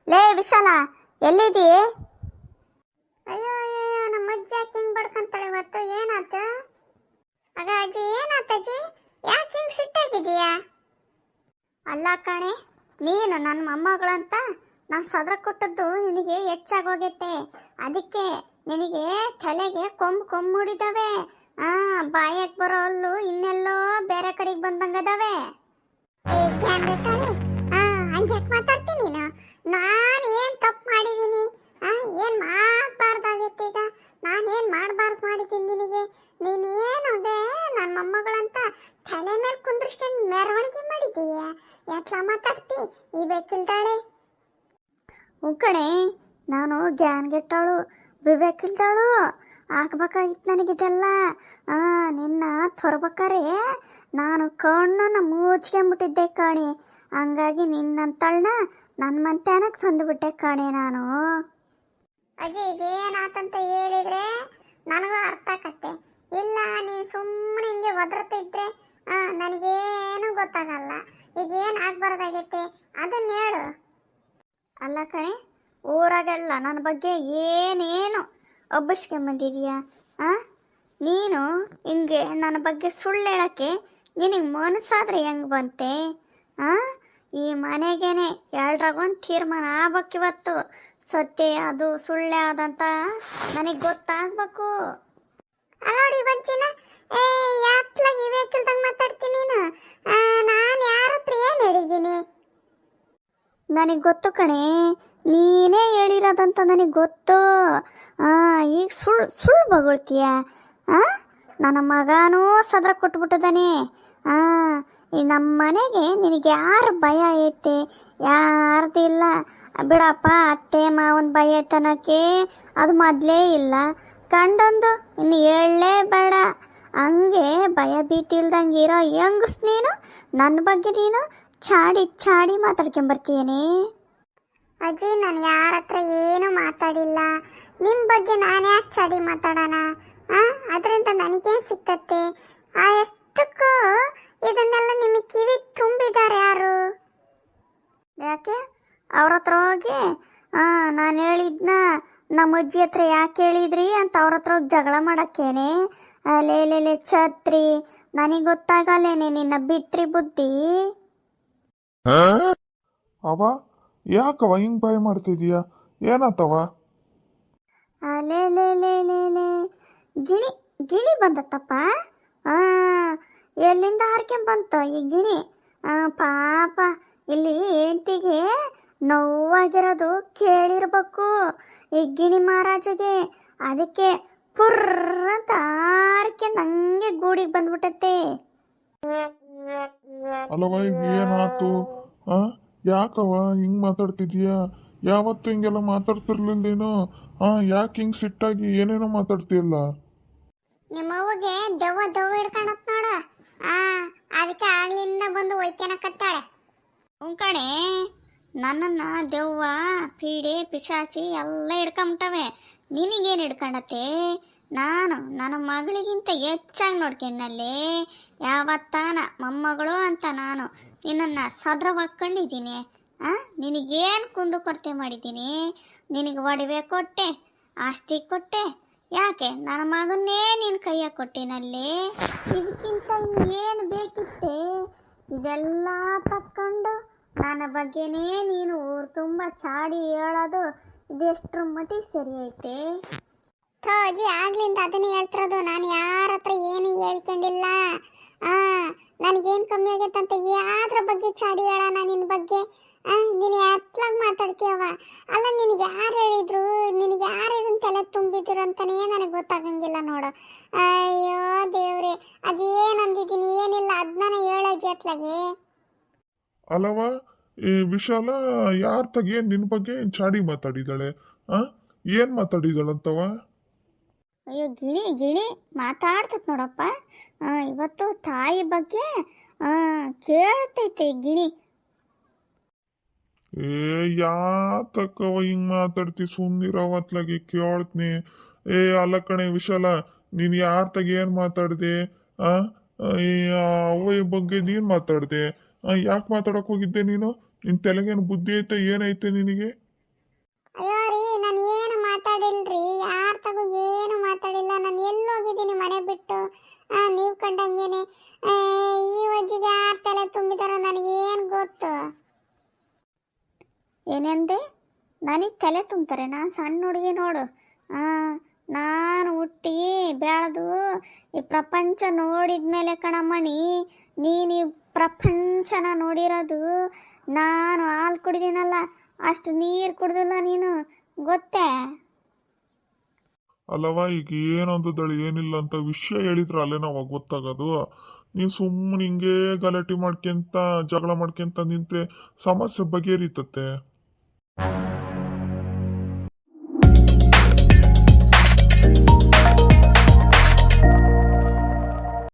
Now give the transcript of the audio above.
ಲೇ ವಿಶಾಲ, ಎಲ್ಲಿದೀ? ಅಯ್ಯೋ ಅಯ್ಯೋ, ನಮ್ಮ ಅಜ್ಜಿ ಯಾಕೆ ಹಿಂಗ್ ಬಡ್ಕೊಂತಾಳೆ ಇವತ್ತು? ಏನಾತ? ಆಗ ಅಜ್ಜಿ ಏನಾತಜ್ಜಿ? ಯಾಕೆ ಹಿಂಗ್ ಸಿಟ್ಟಾಗಿದೀಯಾ? ಅಲ್ಲ ಕಣೆ, ನೀನು ನನ್ನ ಮೊಮ್ಮಗಳಂತ ನಾನು ಸದ್ರ ಕೊಟ್ಟದ್ದು ನಿನಗೆ ಹೆಚ್ಚಾಗೋಗೈತೆ. ಅದಕ್ಕೆ ನಿನಗೆ ತಲೆಗೆ ಕೊಂಬು ಮೂಡಿದಾವೆ. ಬಾಯಕ್ಕೆ ಬರೋ ಅಲ್ಲು ಇನ್ನೆಲ್ಲೋ ಬೇರೆ ಕಡೆಗೆ ಬಂದಂಗದಾವೆ. ಹಂಗ್ಯಾಕೆ ಮಾತಾಡ್ತೀನಿ ನೀನು? ನಾನು ಏನು ತಪ್ಪು ಮಾಡಿದ್ದೀನಿ? ಏನು ಮಾಡಬಾರ್ದಾಗಿತ್ತು? ಈಗ ನಾನೇನು ಮಾಡಬಾರ್ದು ಮಾಡಿದ್ದೀನಿ ನಿನಗೆ? ನೀನೇನದೆ ನನ್ನ ಮೊಮ್ಮಗಳಂತ ತಲೆ ಮೇಲೆ ಕುಂದ್ರಿಸ್ಕೊಂಡು ಮೆರವಣಿಗೆ ಮಾಡಿದ್ದೀಯ. ಯಾಕೆ ಮಾತಾಡ್ತಿ ಈ ಬೇಕಿಲ್ದಾಳೆ? ಕಣೆ, ನಾನು ಜ್ಞಾನ್ಗೆಟ್ಟಾಳು, ವಿವೇಕಿಲ್ದಾಳು. ಆಗ್ಬೇಕಾಗಿತ್ತು ನನಗಿದೆಲ್ಲ. ನಿನ್ನ ತೊರ್ಬೇಕಾರೆ ನಾನು ಕಣ್ಣನ್ನು ಮುಚ್ಕೊಂಬಿಟ್ಟಿದ್ದೆ ಕಣೆ. ಹಂಗಾಗಿ ನಿನ್ನಂತಳನ್ನ ನನ್ನ ಮಂತ್ಯಾನಕ್ಕೆ ತಂದುಬಿಟ್ಟೆ ಕಣೆ ನಾನು. ಅಜ್ಜಿ ಈಗ ಏನಾತಂತ ಹೇಳಿದ್ರೆ ನನಗೂ ಅರ್ಥ ಆಗತ್ತೆ. ಇಲ್ಲ ನೀನು ಸುಮ್ಮನೆ ಹಿಂಗೆ ಒದರ್ತಿದ್ರೆ ನನಗೇನು ಗೊತ್ತಾಗಲ್ಲ. ಈಗ ಏನು ಆಗ್ಬಾರ್ದಾಗೈತೆ ಅದನ್ನ ಹೇಳು. ಅಲ್ಲ ಕಣೆ, ಊರಾಗೆಲ್ಲ ನನ್ನ ಬಗ್ಗೆ ಏನೇನು ಒಬ್ಬಿಸ್ಕೊಂಬಂದಿದೀಯಾ? ನೀನು ಹಿಂಗೆ ನನ್ನ ಬಗ್ಗೆ ಸುಳ್ಳು ಹೇಳೋಕ್ಕೆ ನಿನಗೆ ಮನಸ್ಸಾದ್ರೆ ಹೆಂಗೆ ಬಂತೆ? ಈ ಮನೆಗೇನೆ ಎರಡರಾಗೊಂದು ತೀರ್ಮಾನ ಆಗ್ಬೇಕಿವತ್ತು. ಸತ್ಯ ಅದು ಸುಳ್ಳೆ ಆದಂತ ನನಗೆ ಗೊತ್ತಾಗಬೇಕು. ಅಲ್ಲೋಡಿ ಬಜ್ಜಿನ, ಯಾತ್ಲಾಗಿ ಬೇಕಿಲ್ದಂಗೆ ಮಾತಾಡ್ತೀನಿ ನೀನು. ನಾನು ಯಾರ ಹತ್ರ ಏನು ಹೇಳಿದ್ದೀನಿ? ನನಗೆ ಗೊತ್ತು ಕಣೆ, ನೀನೇ ಹೇಳಿರೋದಂತ ನನಗೆ ಗೊತ್ತು. ಈಗ ಸುಳ್ಳು ಬಗೊಳ್ತೀಯ? ನನ್ನ ಮಗನೂ ಸದ್ರ ಕೊಟ್ಬಿಟ್ಟದಾನೆ. ಈ ನಮ್ಮ ಮನೆಗೆ ನಿನಗೆ ಯಾರು ಭಯ ಐತೆ? ಯಾರ್ದು ಇಲ್ಲ ಬಿಡಪ್ಪ. ಅತ್ತೆ ಮಾವನ ಭಯ ಐತನಕ್ಕೆ ಅದು ಮೊದಲೇ ಇಲ್ಲ. ಕಂಡೊಂದು ಇನ್ನು ಹೇಳಲೇ ಬೇಡ. ಹಂಗೆ ಭಯ ಭೀತಿ ಇಲ್ದಂಗೆ ಇರೋ ಹೆಂಗಸ್ ನೀನು. ನನ್ನ ಬಗ್ಗೆ ನೀನು ಚಾಡಿ ಮಾತಾಡ್ಕೊಂಬರ್ತೀನಿ. ಅಜ್ಜಿ, ನಾನು ಯಾರ ಹತ್ರ ಏನು ಮಾತಾಡಿಲ್ಲ. ನಿಮ್ಮ ಬಗ್ಗೆ ನಾನು ಯಾಕೆ ಚಾಡಿ ಮಾತಾಡೋಣ? ಅದರಿಂದ ನನಗೇನು ಸಿಗ್ತತ್ತೆ? ಎಷ್ಟಕ್ಕೂ ಇದನ್ನೆಲ್ಲ ನಿಮಗೆ ಕಿವಿ ತುಂಬಿದ್ದಾರೆ ಯಾರು? ಯಾಕೆ ಅವ್ರ ಹತ್ರ ಹೋಗಿ ನಾನು ಹೇಳಿದ್ನ ನಮ್ಮ ಅಜ್ಜಿ ಹತ್ರ ಯಾಕೆ ಹೇಳಿದ್ರಿ ಅಂತ ಅವ್ರ ಹತ್ರ ಹೋಗಿ ಜಗಳ ಮಾಡಕ್ಕೇನೆ? ಲೇಲೆ ಛತ್ರಿ, ನನಗೆ ಗೊತ್ತಾಗಲ್ಲೇನೆ ನಿನ್ನ ಬಿತ್ರಿ ಬುದ್ಧಿ. ಅವ ಯಾಕವ ಹಿಂಗ್ ಬಾಯ್ ಮಾಡ್ತಿದೀಯ? ಏನಾತವ? ಲೇ ಗಿಣಿ ಬಂದತ್ತಪ್ಪ. ಎಲ್ಲಿಂದ ಹಾರ್ಕೊಂಬಂತು ಈ ಗಿಣಿ? ಪಾಪ, ಇಲ್ಲಿ ಹೆಂಡ್ತಿಗೆ ನೋವಾಗಿರೋದು ಕೇಳಿರ್ಬೇಕು ಈ ಗಿಣಿ ಮಹಾರಾಜಗೆ. ಅದಕ್ಕೆ ಪುರ್ರ ಅಂತ ಹಾರ್ಕೊಂಡು ಹಂಗೆ ಗೂಡಿಗೆ ಬಂದ್ಬಿಟ್ಟತ್ತೆ. ಅಲ್ಲವ ಈಗ ಏನಾತು? ಯಾಕವ ಹಿಂಗ್ ಮಾತಾಡ್ತಿದೀಯ? ಯಾವತ್ತು ಹಿಂಗೆಲ್ಲ ಮಾತಾಡ್ತಿರ್ಲಿಲ್ದೇನೋ. ಯಾಕೆ ಹಿಂಗ್ ಸಿಟ್ಟಾಗಿ ಏನೇನೋ ಮಾತಾಡ್ತೀಯಲ್ಲ? ನಿಮ್ಮವ್ವಗೆ ದೆವ್ವ ಹಿಡ್ಕೊಂಡತ್ ನೋಡ. ಅದಕ್ಕೆ ಆಗ್ಲಿಂದ ಬಂದು ಒಯ್ಕೆನಕತ್ತಾಳೆ. ಕಣೆ, ನನ್ನನ್ನು ದೆವ್ವ ಪೀಡೆ ಪಿಶಾಚಿ ಎಲ್ಲ ಹಿಡ್ಕೊಂಬಿಟ್ಟವೆ. ನಿನಗೇನು ಹಿಡ್ಕೊಂಡತ್ತೆ? ನಾನು ನನ್ನ ಮಗಳಿಗಿಂತ ಹೆಚ್ಚಾಗಿ ನೋಡ್ಕೊಂಡಲ್ಲಿ. ಯಾವತ್ತಾನ ಮೊಮ್ಮಗಳು ಅಂತ ನಾನು ನಿನ್ನನ್ನು ಸದ್ರವಾಕೊಂಡಿದ್ದೀನಿ. ನಿನಗೇನು ಕುಂದು ಕೊರತೆ ಮಾಡಿದ್ದೀನಿ? ನಿನಗೆ ಒಡವೆ ಕೊಟ್ಟೆ, ಆಸ್ತಿ ಕೊಟ್ಟೆ. ಯಾಕೆ ನನ್ನ ಮಗನ್ನೇ ನಿನ್ನ ಕೈಯಾಗ ಕೊಟ್ಟಿನಲ್ಲಿ? ಇದಕ್ಕಿಂತ ಏನು ಬೇಕಿತ್ತೆ? ಇದೆಲ್ಲ ತಕ್ಕೊಂಡು ನನ್ನ ಬಗ್ಗೆನೇ ನೀನು ಊರು ತುಂಬ ಚಾಡಿ ಹೇಳೋದು ಇದೆಷ್ಟರ ಮಟ್ಟಿಗೆ ಸರಿ ಐತೆ? ಅಜ್ಜಿ, ಆಗ್ಲಿಂದ ಅದನ್ನೇ ಹೇಳ್ತಿರೋದು. ನಾನು ಯಾರ ಹತ್ರ ಏನು ಹೇಳ್ಕೊಂಡಿಲ್ಲ. ನನಗೇನು ಕಮ್ಮಿ ಆಗೈತಂತ ಯಾದ್ರ ಬಗ್ಗೆ ಚಾಡಿ ಹೇಳೋಣ ನಿನ್ನ ಬಗ್ಗೆ? ನೀನು ಎತ್ಲಾಗ ಮಾತಾಡ್ತೀಯವ? ಅಲ್ಲ, ನಿನಗೆ ಯಾರು ಹೇಳಿದ್ರು? ನಿನಗೆ ಯಾರು ಇದನ್ನ ತಲೆ ತುಂಬಿದ್ರು ಅಂತಲೇ ನನಗೆ ಗೊತ್ತಾಗಂಗಿಲ್ಲ ನೋಡು. ಅಯ್ಯೋ ದೇವ್ರೆ, ಅದೇನು ಅಂದಿದ್ದೀನಿ ಏನಿಲ್ಲ, ಅದನ್ನ ಹೇಳಜ್ಜಿ ಅತ್ಲಾಗೆ. ಅಲ್ಲವ ಈ ವಿಶಾಲ ಯಾರ ತಗ ನಿನ್ ಬಗ್ಗೆ ಚಾಡಿ ಮಾತಾಡಿದಾಳೆ? ಏನ್ ಮಾತಾಡಿದಾಳಂತವ? ಅಯ್ಯೋ ಗಿಣಿ ಮಾತಾಡ್ತೈತೆ ನೋಡಪ್ಪ. ಇವತ್ತು ತಾಯಿ ಬಗ್ಗೆ ಕೇಳ್ತೈತೆ ಗಿಣಿ. ಯಾತಕ್ಕವ ಹಿಂಗ್ ಮಾತಾಡ್ತಿ? ಸುಮ್ನಿರವತ್ಲಾಗಿ ಕೇಳ್ತೀನಿ. ಅಲ್ಲ ಕಣೆ ವಿಶಾಲ, ನೀನ್ ಯಾರ ತಗ ಏನ್ ಮಾತಾಡ್ದೆ? ಅವ್ವ ಬಗ್ಗೆ ನೀನ್ ಮಾತಾಡ್ದೆ. ಯಾಕೆ ಮಾತಾಡಕ್ ಹೋಗಿದ್ದೆ ನೀನು? ನಿನ್ ತಲೆಗೇನು ಬುದ್ಧಿ ಐತೆ? ಏನೈತೆ ನಿನಗೆ? ಮಾತಾಡಿಲ್ರಿ, ಯಾರ ತಗೋ ಏನು ಮಾತಾಡಿಲ್ಲ. ನಾನು ಎಲ್ಲಿ ಹೋಗಿದ್ದೀನಿ ಮನೆ ಬಿಟ್ಟು? ನೀವು ಕಂಡಂಗೇನೆ ಈ ವಜ್ಜಿಗೆ ಯಾರ ತಲೆ ತುಂಬಿದಾರೋ ನನಗೇನು ಗೊತ್ತು? ಏನೆಂದೆ? ನನಗೆ ತಲೆ ತುಂಬ್ತಾರೆ? ನಾನು ಸಣ್ಣ ಹುಡುಗಿ ನೋಡು. ನಾನು ಹುಟ್ಟಿ ಬೆಳೆದು ಈ ಪ್ರಪಂಚ ನೋಡಿದ ಮೇಲೆ ಕಣಮ್ಮಣಿ, ನೀನು ಈ ಪ್ರಪಂಚನ ನೋಡಿರೋದು. ನಾನು ಹಾಲು ಕುಡಿದೀನಲ್ಲ, ಅಷ್ಟು ನೀರು ಕುಡ್ದಿಲ್ಲ ನೀನು, ಗೊತ್ತೇ? ಅಲ್ಲವಾ ಈಗ ಏನಂದದಳು ಏನಿಲ್ಲ ಅಂತ ವಿಷಯ ಹೇಳಿದ್ರ ಅಲ್ಲೇ ನಾವಾಗ ಗೊತ್ತಾಗೋದು. ನೀನ್ ಸುಮ್ಮನೆ ಹಿಂಗೆ ಗಲಾಟೆ ಮಾಡ್ಕೊಂತ ಜಗಳ ಮಾಡ್ಕೊಂತ ನಿಂತ್ರೆ ಸಮಸ್ಯೆ ಬಗೆಹರಿತತೆ.